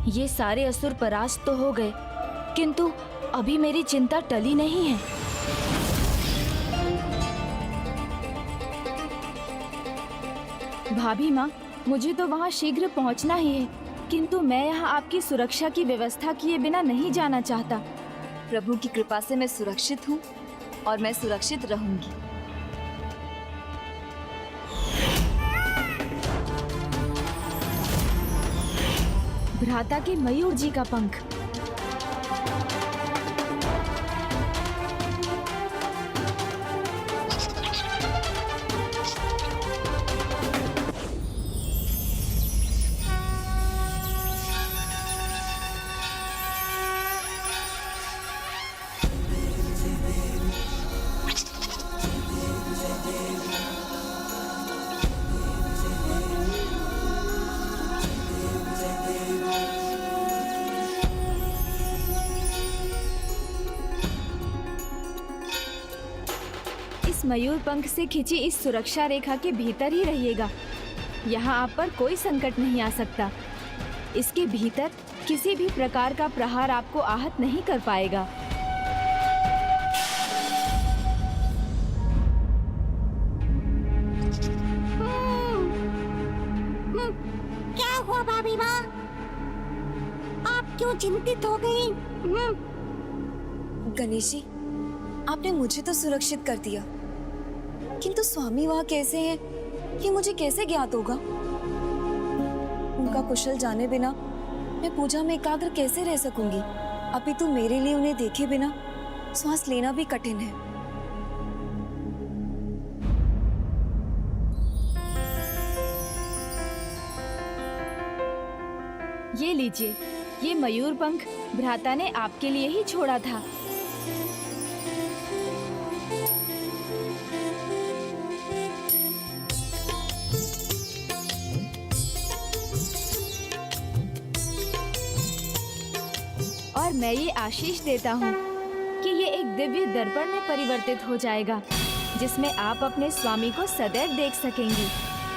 ये सारे असुर परास्त तो हो गए, किंतु अभी मेरी चिंता टली नहीं है। भाभी माँ, मुझे तो वहाँ शीघ्र पहुँचना ही है, किंतु मैं यहाँ आपकी सुरक्षा की व्यवस्था किए बिना नहीं जाना चाहता। प्रभु की कृपा से मैं सुरक्षित हूँ और मैं सुरक्षित रहूंगी। भ्राता के मयूर जी का पंख। मयूर पंख से खिंची इस सुरक्षा रेखा के भीतर ही रहिएगा। यहाँ आप पर कोई संकट नहीं आ सकता। इसके भीतर किसी भी प्रकार का प्रहार आपको आहत नहीं कर पाएगा। क्या हुआ भाभी माँ? आप क्यों चिंतित हो गई? गणेश जी, आपने मुझे तो सुरक्षित कर दिया, किंतु स्वामी वहाँ कैसे हैं, ये मुझे कैसे ज्ञात होगा? उनका कुशल जाने बिना मैं पूजा में एकाग्र कैसे रह सकूंगी? अभी तो मेरे लिए उन्हें देखे बिना श्वास लेना भी कठिन है। ये लीजिए, ये मयूर पंख भ्राता ने आपके लिए ही छोड़ा था। और मैं ये आशीष देता हूँ कि ये एक दिव्य दर्पण में परिवर्तित हो जाएगा, जिसमें आप अपने स्वामी को सदैव देख सकेंगी।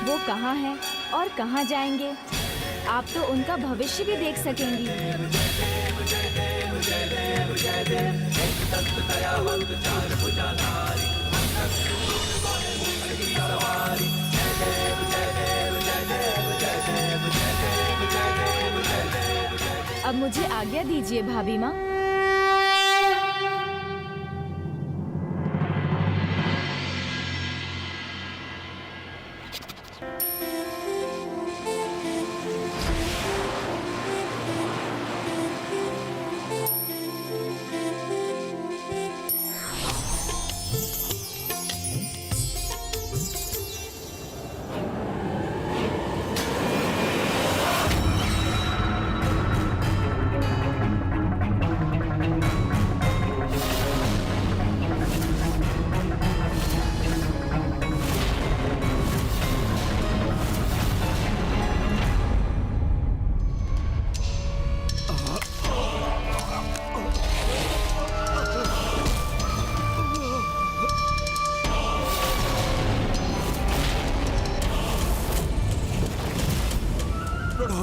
वो कहाँ हैं और कहाँ जाएंगे, आप तो उनका भविष्य भी देख सकेंगी। अब मुझे आज्ञा दीजिए भाभी माँ।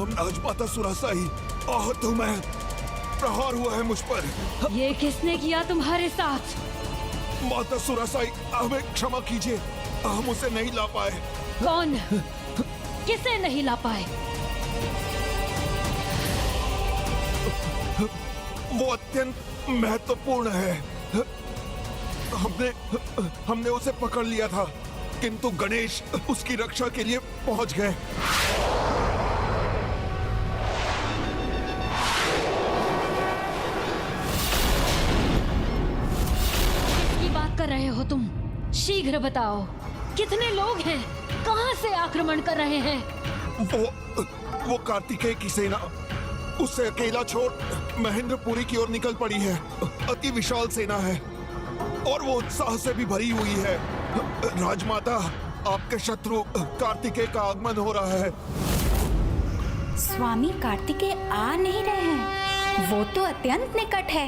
राजमाता सुरासाई, आहत हूँ मैं। प्रहार हुआ है मुझ पर। ये किसने किया तुम्हारे साथ? माता सुरासाई, हमें क्षमा कीजिए, हम उसे नहीं ला पाए। कौन? किसे नहीं ला पाए? वो अत्यंत महत्वपूर्ण है। हमने उसे पकड़ लिया था, किंतु गणेश उसकी रक्षा के लिए पहुंच गए। कर रहे हो तुम? शीघ्र बताओ, कितने लोग हैं? कहां से आक्रमण कर रहे हैं? वो कार्तिकेय की सेना, उसे अकेला छोड़ महेंद्रपुरी की ओर निकल पड़ी है। अति विशाल सेना है और वो उत्साह से भी भरी हुई है। राजमाता, आपके शत्रु कार्तिकेय का आगमन हो रहा है। स्वामी कार्तिकेय आ नहीं रहे हैं, वो तो अत्यंत निकट है।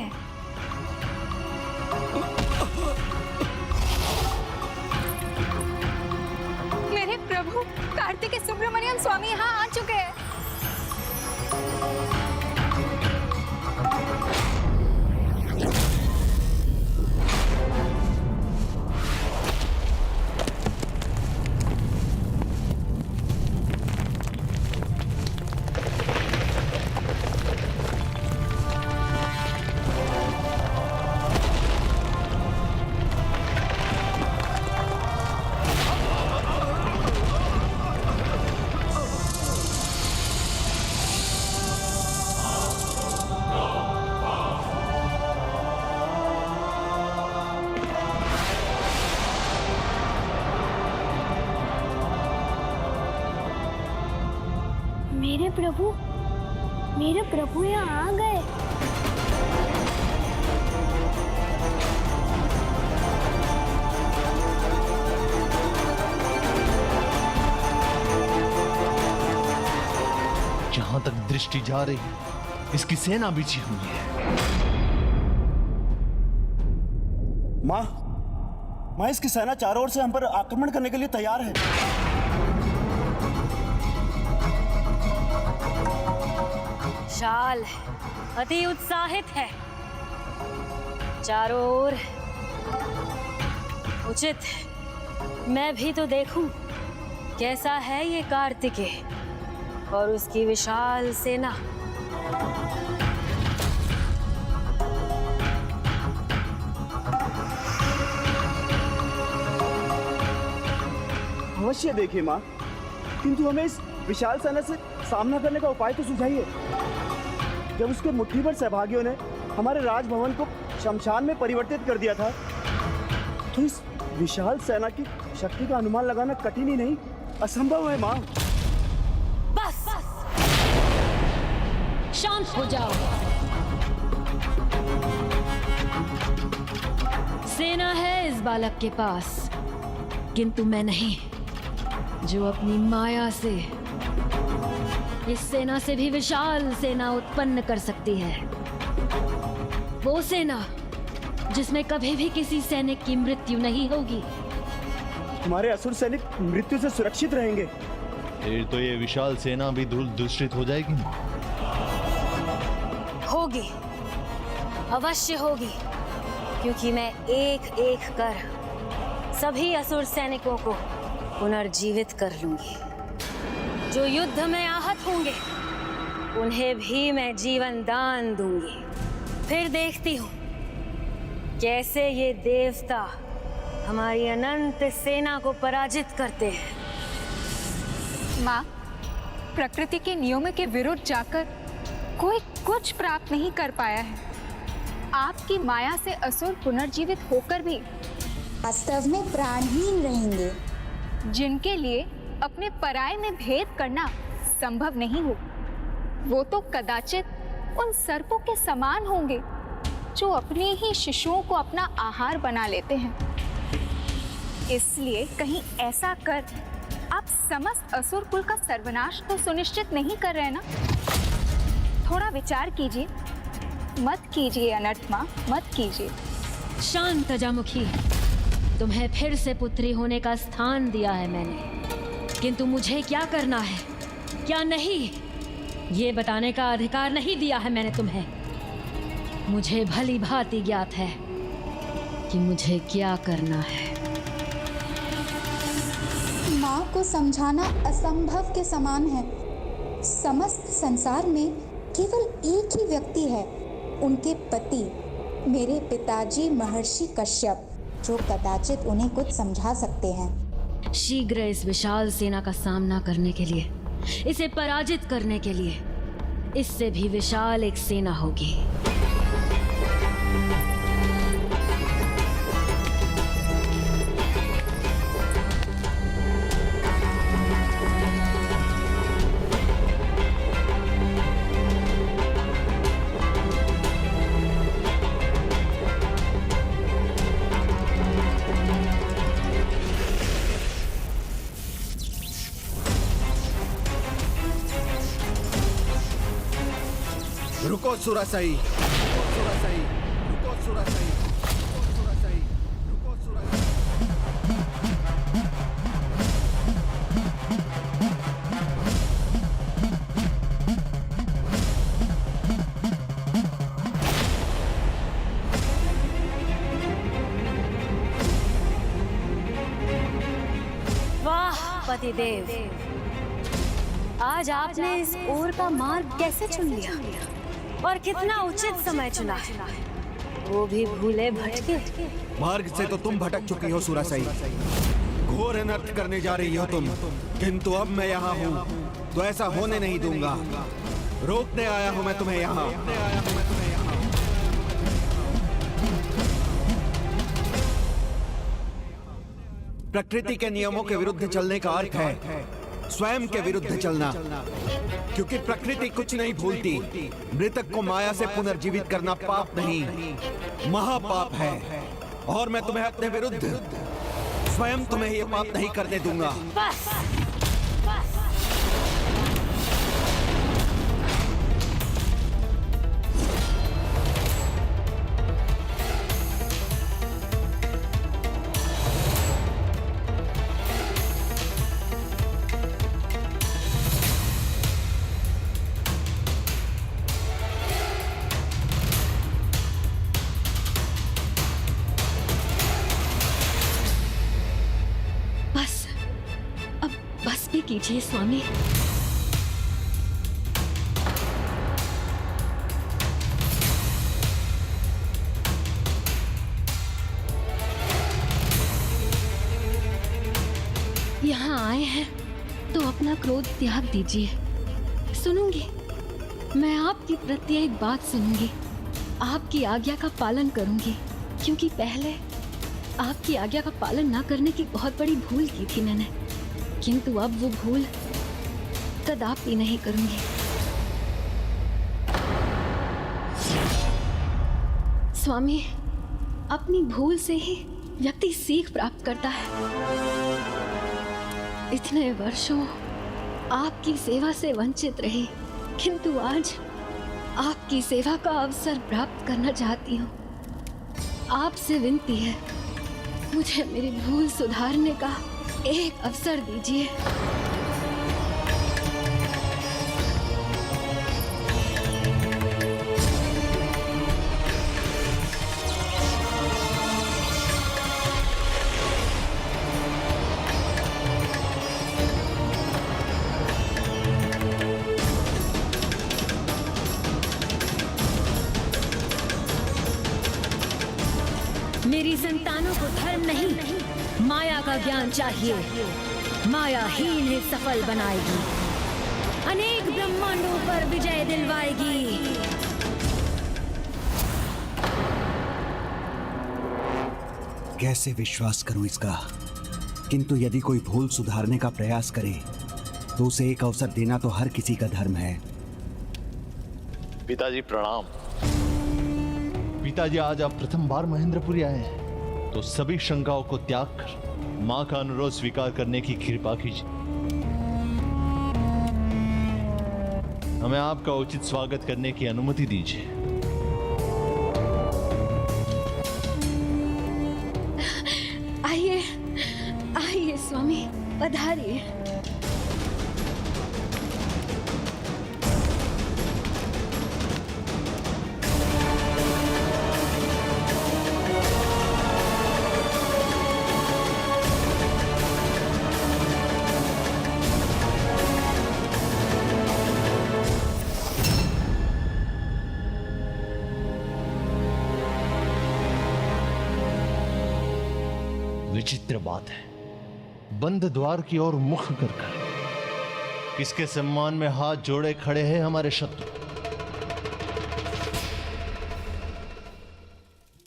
मेरे प्रभु कार्तिकेय सुब्रमण्यम स्वामी यहाँ आ चुके हैं। मेरे प्रभु यहाँ आ गए। जहां तक दृष्टि जा रही है, इसकी सेना बिछी हुई है। माँ, इसकी सेना चारों ओर से हम पर आक्रमण करने के लिए तैयार है। विशाल अति उत्साहित है, चारों ओर। उचित है मैं भी तो देखूं कैसा है ये कार्तिकेय और उसकी विशाल सेना। अवश्य देखिए माँ, किंतु हमें इस विशाल सेना से सामना करने का उपाय तो सुझाइए। जब उसके मुट्ठी भर सहभागियों ने हमारे राजभवन को शमशान में परिवर्तित कर दिया था, तो इस विशाल सेना की शक्ति का अनुमान लगाना कठिन ही नहीं, असंभव है माँ। बस शांत हो जाओ। सेना है इस बालक के पास, किंतु मैं नहीं, जो अपनी माया से इस सेना से भी विशाल सेना उत्पन्न कर सकती है। वो सेना जिसमें कभी भी किसी सैनिक की मृत्यु नहीं होगी। हमारे असुर सैनिक मृत्यु से सुरक्षित रहेंगे। फिर तो ये विशाल सेना भी धूल दूषित हो जाएगी। होगी, अवश्य होगी, क्योंकि मैं एक एक कर सभी असुर सैनिकों को पुनर्जीवित कर लूंगी। जो युद्ध में आहत होंगे उन्हें भी मैं जीवन दान दूंगी। फिर देखती हूँ कैसे ये देवता हमारी अनंत सेना को पराजित करते हैं। माँ, प्रकृति के नियमों के विरुद्ध जाकर कोई कुछ प्राप्त नहीं कर पाया है। आपकी माया से असुर पुनर्जीवित होकर भी वास्तव में प्राणहीन रहेंगे। जिनके लिए अपने पराये में भेद करना संभव नहीं हो, वो तो कदाचित उन सर्पों के समान होंगे जो अपने ही शिशुओं को अपना आहार बना लेते हैं। इसलिए कहीं ऐसा कर आप समस्त असुर कुल का सर्वनाश तो सुनिश्चित नहीं कर रहे ना? थोड़ा विचार कीजिए। मत कीजिए अनर्थ माँ, मत कीजिए। शांत अजामुखी, तुम्हें फिर से पुत्री होने का स्थान दिया है मैंने, किंतु मुझे क्या करना है क्या नहीं, ये बताने का अधिकार नहीं दिया है मैंने तुम्हें। मुझे भली भांति ज्ञात है कि मुझे क्या करना है। माँ को समझाना असंभव के समान है। समस्त संसार में केवल एक ही व्यक्ति है, उनके पति, मेरे पिताजी महर्षि कश्यप, जो कदाचित उन्हें कुछ समझा सकते हैं। शीघ्र इस विशाल सेना का सामना करने के लिए, इसे पराजित करने के लिए, इससे भी विशाल एक सेना होगी। रुको सुरासाई, रुको सुरासाई, रुको सुरासाई, रुको सुरासाई, रुको सुरासाई। वाह पतिदेव, आज आपने इस ओर का मार्ग कैसे चुन लिया और कितना उचित समय चुना है, वो भी भूले भटके। मार्ग से तो तुम भटक चुकी हो सुरासाई, घोर अनर्थ करने जा रही हो तुम, किंतु अब मैं यहाँ हूँ तो ऐसा होने नहीं दूंगा। रोकने आया हूँ मैं तुम्हें यहाँ। प्रकृति के नियमों के विरुद्ध चलने का अर्थ है स्वयं के विरुद्ध चलना, क्योंकि प्रकृति कुछ नहीं भूलती। मृतक को माया से पुनर्जीवित करना पाप नहीं, महापाप है। और मैं तुम्हें अपने विरुद्ध स्वयं तुम्हें ये पाप नहीं करने दूंगा। बस कीजिए स्वामी। यहाँ आए हैं तो अपना क्रोध त्याग दीजिए। सुनूंगी, मैं आपकी प्रत्येक बात सुनूंगी, आपकी आज्ञा का पालन करूंगी, क्योंकि पहले आपकी आज्ञा का पालन ना करने की बहुत बड़ी भूल की थी मैंने, किंतु अब वो भूल कदापि नहीं करूंगी। स्वामी, अपनी भूल से ही व्यक्ति सीख प्राप्त करता है। इतने वर्षों आपकी सेवा से वंचित रही, किंतु आज आपकी सेवा का अवसर प्राप्त करना चाहती हूँ। आपसे विनती है, मुझे मेरी भूल सुधारने का एक अवसर दीजिए। मेरी संतानों को धर्म नहीं, माया का ज्ञान चाहिए। माया हीन ही सफल बनाएगी, अनेक ब्रह्मांडों पर विजय दिलवाएगी। कैसे विश्वास करूं इसका? किंतु यदि कोई भूल सुधारने का प्रयास करे तो उसे एक अवसर देना तो हर किसी का धर्म है। पिताजी प्रणाम। पिताजी, आज आप प्रथम बार महेंद्रपुरी आए हैं, तो सभी शंकाओं को त्याग कर मां का अनुरोध स्वीकार करने की कृपा कीजिए। हमें आपका उचित स्वागत करने की अनुमति दीजिए। आइए आइए स्वामी, पधारिए। विचित्र बात है, बंद द्वार की ओर मुख कर किसके सम्मान में हाथ जोड़े खड़े हैं हमारे शत्रु।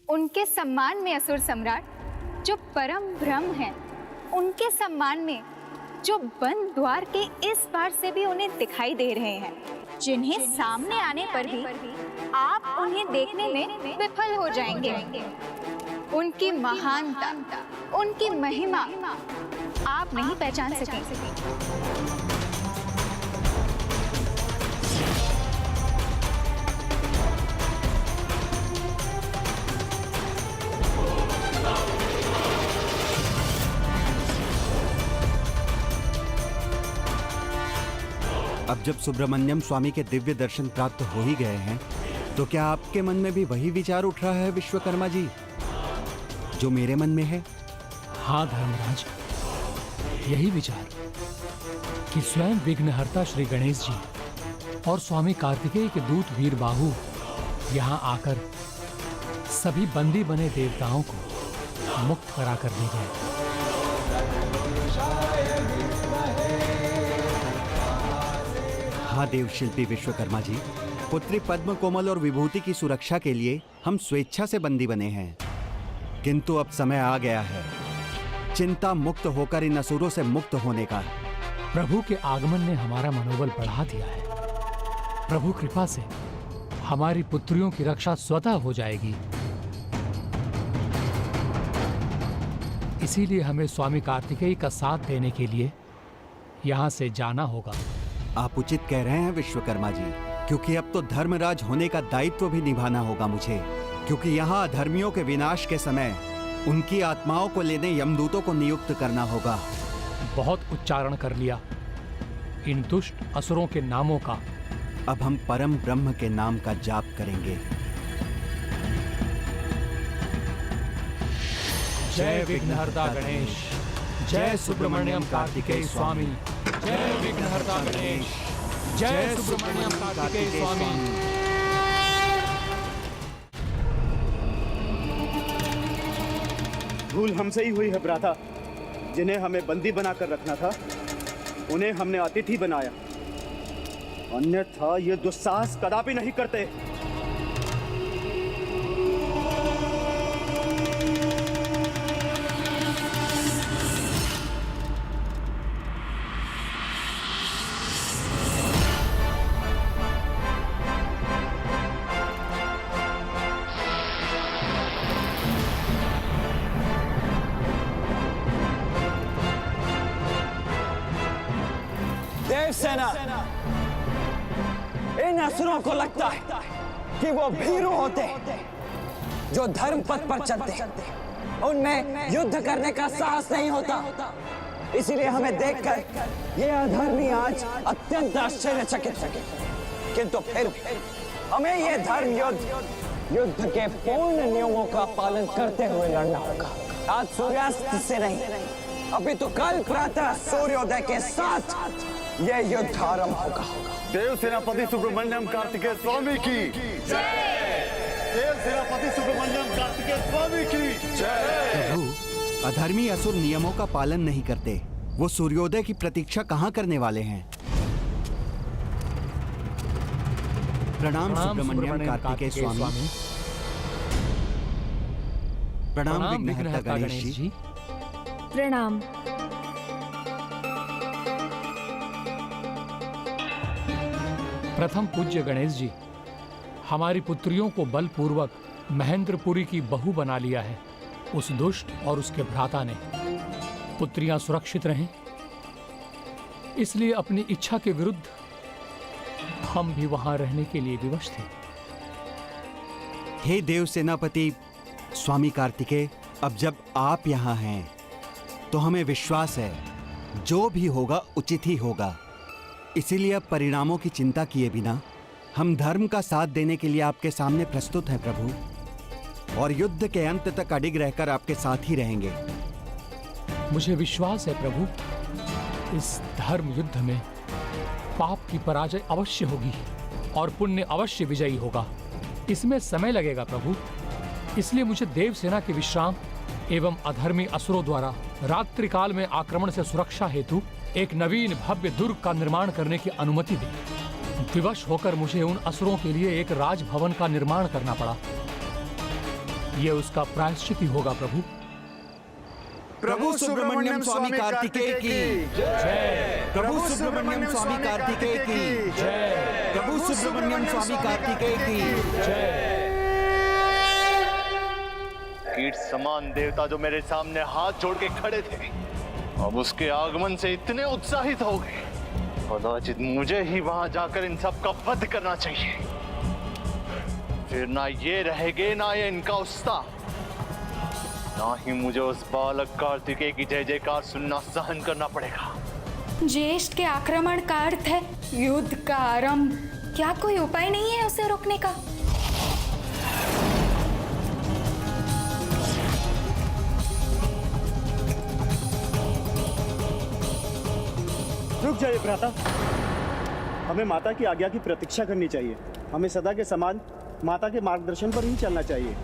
उनके सम्मान में असुर सम्राट जो परम ब्रह्म है, उनके सम्मान में जो बंद द्वार के इस पार से भी उन्हें दिखाई दे रहे हैं, जिन्हें सामने आने पर भी आप उन्हें देखने में विफल हो जाएंगे। उनकी महानता, उनकी महिमा आप नहीं पहचान सकेंगे। अब जब सुब्रमण्यम स्वामी के दिव्य दर्शन प्राप्त हो ही गए हैं, तो क्या आपके मन में भी वही विचार उठ रहा है विश्वकर्मा जी जो मेरे मन में है? हाँ धर्मराज, यही विचार कि स्वयं विघ्नहर्ता श्री गणेश जी और स्वामी कार्तिकेय के दूत वीर बाहु यहाँ आकर सभी बंदी बने देवताओं को मुक्त करा कर ले गए। हाँ देवशिल्पी विश्वकर्मा जी, पुत्री पद्म कोमल और विभूति की सुरक्षा के लिए हम स्वेच्छा से बंदी बने हैं, किंतु अब समय आ गया है चिंता मुक्त होकर इन असुरों से मुक्त होने का। प्रभु के आगमन ने हमारा मनोबल बढ़ा दिया है। प्रभु कृपा से हमारी पुत्रियों की रक्षा स्वतः हो जाएगी। इसीलिए हमें स्वामी कार्तिकेय का साथ देने के लिए यहाँ से जाना होगा। आप उचित कह रहे हैं विश्वकर्मा जी, क्योंकि अब तो धर्मराज होने का दायित्व भी निभाना होगा मुझे, क्योंकि यहाँ अधर्मियों के विनाश के समय उनकी आत्माओं को लेने यमदूतों को नियुक्त करना होगा। बहुत उच्चारण कर लिया इन दुष्ट असुरों के नामों का। अब हम परम ब्रह्म के नाम का जाप करेंगे। जय विघ्नहर्ता गणेश, जय सुब्रमण्यम कार्तिकेय स्वामी, जय विघ्नहर्ता गणेश, जय सुब्रमण्यम कार्तिकेय स्वामी। भूल हमसे ही हुई है भ्राता। जिन्हें हमें बंदी बनाकर रखना था उन्हें हमने अतिथि बनाया, अन्यथा ये दुस्साहस कदापि नहीं करते। देवसेना, इन असुरों को लगता है कि वो भीरू होते जो धर्म पथ पर चलते, उनमें युद्ध करने का साहस नहीं होता। इसीलिए हमें देखकर ये अधर्मी आज अत्यंत आश्चर्यचकित है, किंतु फिर भी हमें ये धर्म युद्ध के पूर्ण नियमों का पालन करते हुए लड़ना होगा। आज सूर्यास्त से नहीं, अभी तो कल प्रातः सूर्योदय के साथ ये युद्ध आरंभ होगा। देव सेनापति सुब्रमण्यम कार्तिकेय स्वामी की जय। देव सेनापति सुब्रमण्यम कार्तिकेय स्वामी की जय। प्रभु, अधर्मी असुर नियमों का पालन नहीं करते। वो सूर्योदय की प्रतीक्षा कहाँ करने वाले हैं? प्रणाम सुब्रमण्यम कार्तिकेय स्वामी। प्रणाम विघ्नहर्ता गणेश जी। प्रणाम। प्रथम पूज्य गणेश जी, हमारी पुत्रियों को बलपूर्वक महेंद्रपुरी की बहू बना लिया है उस दुष्ट और उसके भ्राता ने। पुत्रियां सुरक्षित रहें, इसलिए अपनी इच्छा के विरुद्ध हम भी वहां रहने के लिए विवश थे। हे देव सेनापति स्वामी कार्तिकेय, अब जब आप यहाँ हैं तो हमें विश्वास है जो भी होगा उचित ही होगा। इसीलिए अब परिणामों की चिंता किए बिना हम धर्म का साथ देने के लिए आपके सामने प्रस्तुत हैं प्रभु, और युद्ध के अंत तक अडिग रहकर आपके साथ ही रहेंगे। मुझे विश्वास है प्रभु, इस धर्म युद्ध में पाप की पराजय अवश्य होगी और पुण्य अवश्य विजयी होगा। इसमें समय लगेगा प्रभु, इसलिए मुझे देवसेना के विश्राम एवं अधर्मी असुरों द्वारा रात्रि काल में आक्रमण से सुरक्षा हेतु एक नवीन भव्य दुर्ग का निर्माण करने की अनुमति दी। विवश होकर मुझे उन असुरों के लिए एक राजभवन का निर्माण करना पड़ा। यह उसका प्रायश्चित ही होगा प्रभु। प्रभु सुब्रमण्यम स्वामी कार्तिकेय की जय। प्रभु सुब्रमण्यम स्वामी कार्तिकेय की जय। प्रभु सुब्रमण्यम स्वामी कार्तिकेय की जय। कीट समान देवता जो मेरे सामने हाथ जोड़ के खड़े थे, अब उसके आगमन से इतने उत्साहित हो गए। कदाचित मुझे ही वहां जाकर इन सब का वध करना चाहिए। फिर ना ये रहेगे ना ये इनका उस्ता, ना ही मुझे उस बालक कार्तिकेय की जय जयकार सुनना सहन करना पड़ेगा। ज्येष्ठ के आक्रमण का अर्थ है युद्ध का आरंभ। क्या कोई उपाय नहीं है उसे रोकने का? रुक जाइए भ्राता, हमें माता की आज्ञा की प्रतीक्षा करनी चाहिए। हमें सदा के समान माता के मार्गदर्शन पर ही चलना चाहिए।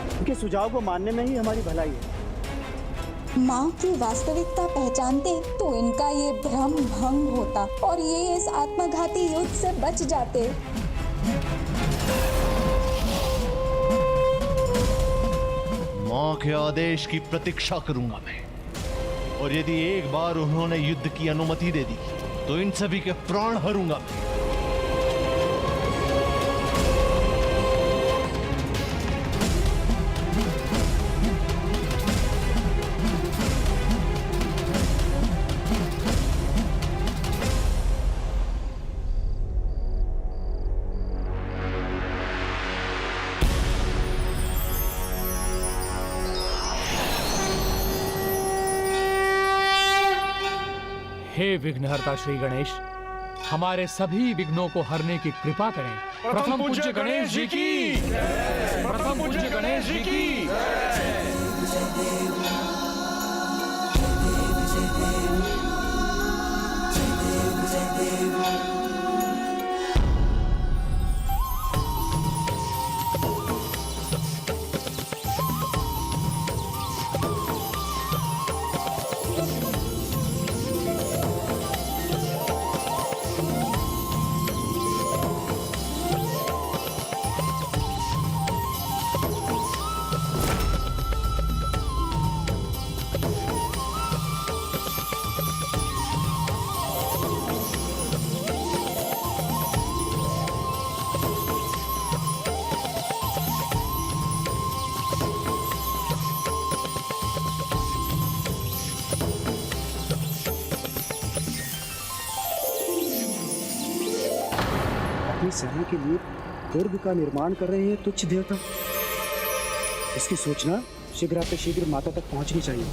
उनके सुझाव को मानने में ही हमारी भलाई है। माँ की वास्तविकता पहचानते तो इनका ये भ्रम भंग होता और ये इस आत्मघाती युद्ध से बच जाते। मां के आदेश की प्रतीक्षा करूंगा मैं, और यदि एक बार उन्होंने युद्ध की अनुमति दे दी तो इन सभी के प्राण हरूंगा। हे विघ्नहर्ता श्री गणेश, हमारे सभी विघ्नों को हरने की कृपा करें। प्रथम पूज्य गणेश जी की, प्रथम पूज्य गणेश जी की। अपनी सेना के लिए दुर्ग का निर्माण कर रहे हैं तुच्छ देवता। इसकी सूचना शीघ्र माता तक पहुंचनी चाहिए।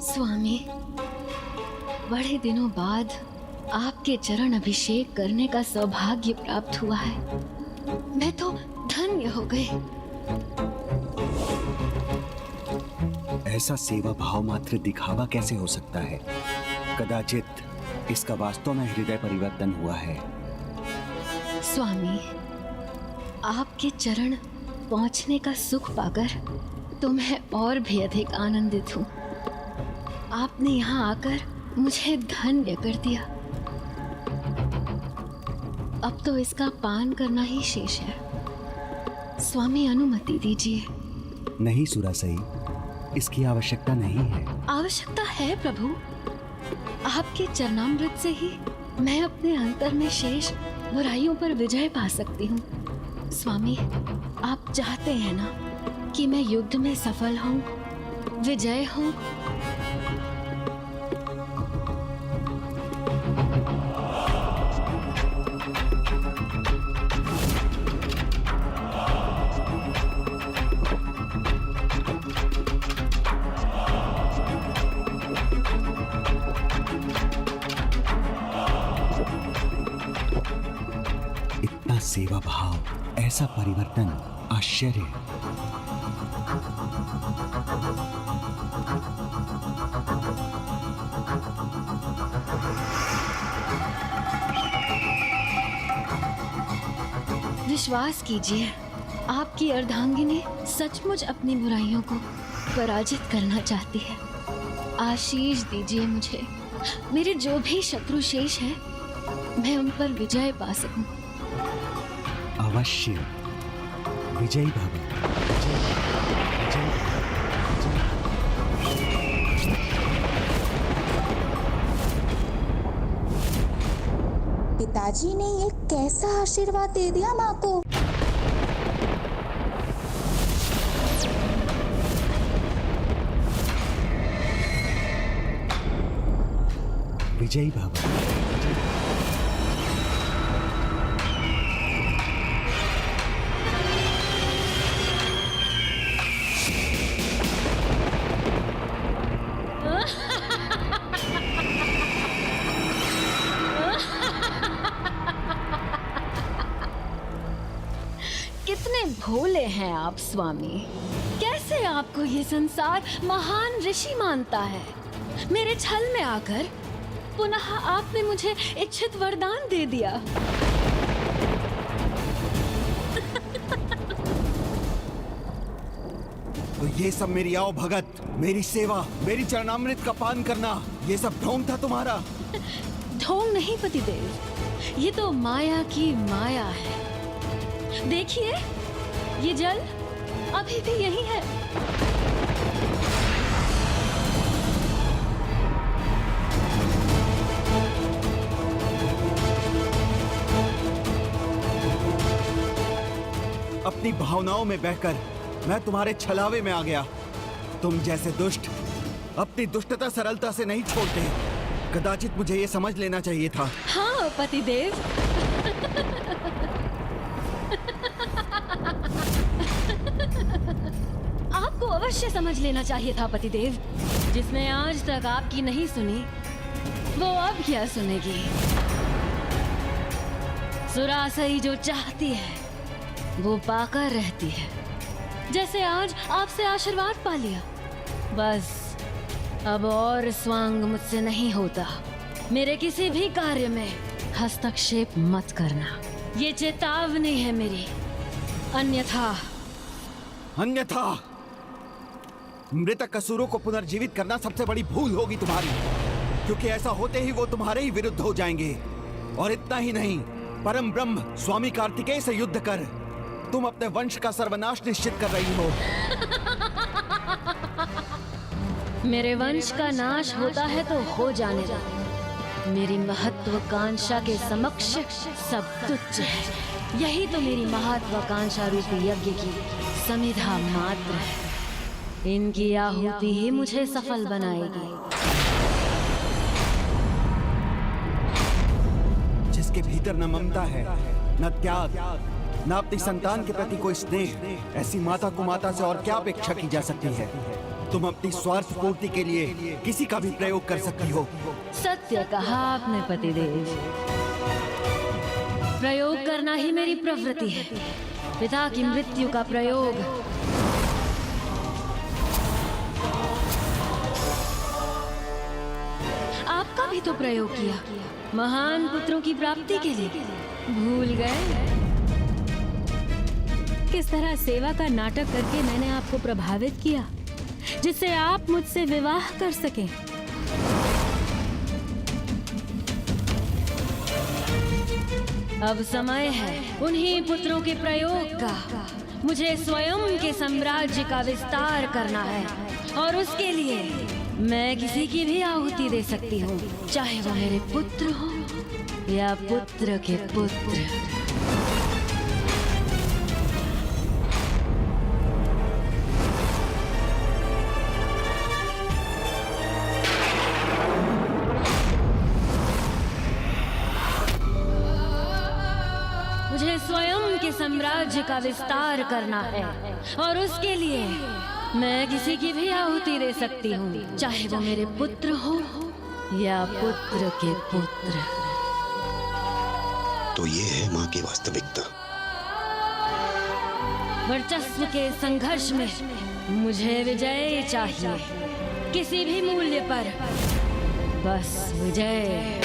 स्वामी, बड़े दिनों बाद आपके चरण अभिषेक करने का सौभाग्य प्राप्त हुआ है। मैं तो धन्य हो गई। ऐसा सेवा भाव मात्र दिखावा कैसे हो सकता है? कदाचित इसका वास्तव में हृदय परिवर्तन हुआ है। स्वामी, आपके चरण पहुंचने का सुख पाकर तो मैं और भी अधिक आनंदित हूँ। आपने यहाँ आकर मुझे धन्य कर दिया। अब तो इसका पान करना ही शेष है। स्वामी, अनुमति दीजिए। नहीं सुरासई, इसकी आवश्यकता नहीं है। आवश्यकता है प्रभु। आपके चरणामृत से ही मैं अपने अंतर में शेष बुराइयों पर विजय पा सकती हूँ। स्वामी, आप चाहते हैं ना कि मैं युद्ध में सफल हूँ, विजय हूँ। सेवा भाव, ऐसा परिवर्तन, आश्चर्य। विश्वास कीजिए, आपकी अर्धांगिनी सचमुच अपनी बुराइयों को पराजित करना चाहती है। आशीष दीजिए मुझे, मेरे जो भी शत्रु शेष है मैं उन पर विजय पा सकूं। अवश्य, विजयी भव। पिताजी ने ये कैसा आशीर्वाद दे दिया माँ को। विजयी भव। कितने भोले हैं आप स्वामी। कैसे आपको ये संसार महान ऋषि मानता है। मेरे छल में आकर पुनः आपने मुझे इच्छित वरदान दे दिया। तो ये सब मेरी आओ भगत, मेरी सेवा, मेरी चरणामृत का पान करना, ये सब ढोंग था तुम्हारा। ढोंग नहीं पतिदेव, ये तो माया की माया है। देखिए, ये जल अभी भी यही है। अपनी भावनाओं में बहकर मैं तुम्हारे छलावे में आ गया। तुम जैसे दुष्ट अपनी दुष्टता सरलता से नहीं छोड़ते। कदाचित मुझे ये समझ लेना चाहिए था। हाँ पतिदेव, आपको अवश्य समझ लेना चाहिए था पतिदेव। जिसने आज तक आपकी नहीं सुनी, वो अब क्या सुनेगी। सुरासई जो चाहती है वो पाकर रहती है। जैसे आज आपसे आशीर्वाद पा लिया, बस अब और स्वांग मुझसे नहीं होता। मेरे किसी भी कार्य में हस्तक्षेप मत करना, ये चेतावनी है मेरी। अन्यथा मृतक असुरों को पुनर्जीवित करना सबसे बड़ी भूल होगी तुम्हारी, क्योंकि ऐसा होते ही वो तुम्हारे ही विरुद्ध हो जाएंगे। और इतना ही नहीं, परम ब्रह्म स्वामी कार्तिकेय से युद्ध कर तुम अपने वंश का सर्वनाश निश्चित कर रही हो। मेरे वंश का नाश होता है तो हो जाने दो। मेरी महत्वाकांक्षा के समक्ष सब तुच्छ है। यही तो मेरी महत्वाकांक्षा रूपी यज्ञ की समिधा मात्र है। इनकी आहुति ही मुझे सफल बनाएगी। जिसके भीतर न ममता है, न त्याग, न अपनी संतान के प्रति कोई स्नेह, ऐसी माता को माता से और क्या अपेक्षा की जा सकती है। तुम अपनी स्वार्थ पूर्ति के लिए किसी का भी प्रयोग कर सकती हो। सत्य कहा आपने पतिदेव। प्रयोग करना ही मेरी प्रवृत्ति है। पिता की मृत्यु का प्रयोग आपका भी तो प्रयोग किया, महान पुत्रों की प्राप्ति के लिए। भूल गए किस तरह सेवा का नाटक करके मैंने आपको प्रभावित किया, जिससे आप मुझसे विवाह कर सकें। अब समय है उन्हीं पुत्रों के प्रयोग का। मुझे स्वयं के साम्राज्य का विस्तार करना है, और उसके लिए मैं किसी की भी आहुति दे सकती हूँ, चाहे वो मेरे पुत्र हो या पुत्र के पुत्र। मुझे स्वयं के साम्राज्य का विस्तार करना है, और उसके लिए मैं किसी की भी आहुति दे सकती हूँ, चाहे वो मेरे पुत्र हो या पुत्र के पुत्र। तो ये है माँ की वास्तविकता। वर्चस्व के संघर्ष में मुझे विजय चाहिए, किसी भी मूल्य पर, बस विजय।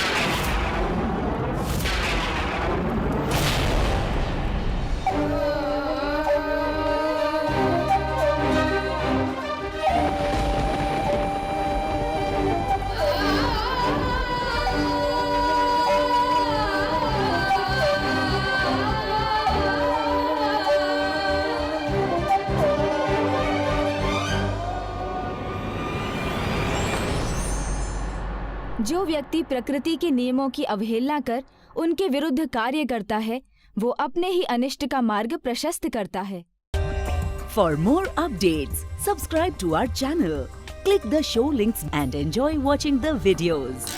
जो व्यक्ति प्रकृति के नियमों की अवहेलना कर उनके विरुद्ध कार्य करता है, वो अपने ही अनिष्ट का मार्ग प्रशस्त करता है। For more updates, subscribe to our channel, click the show links and enjoy watching the videos.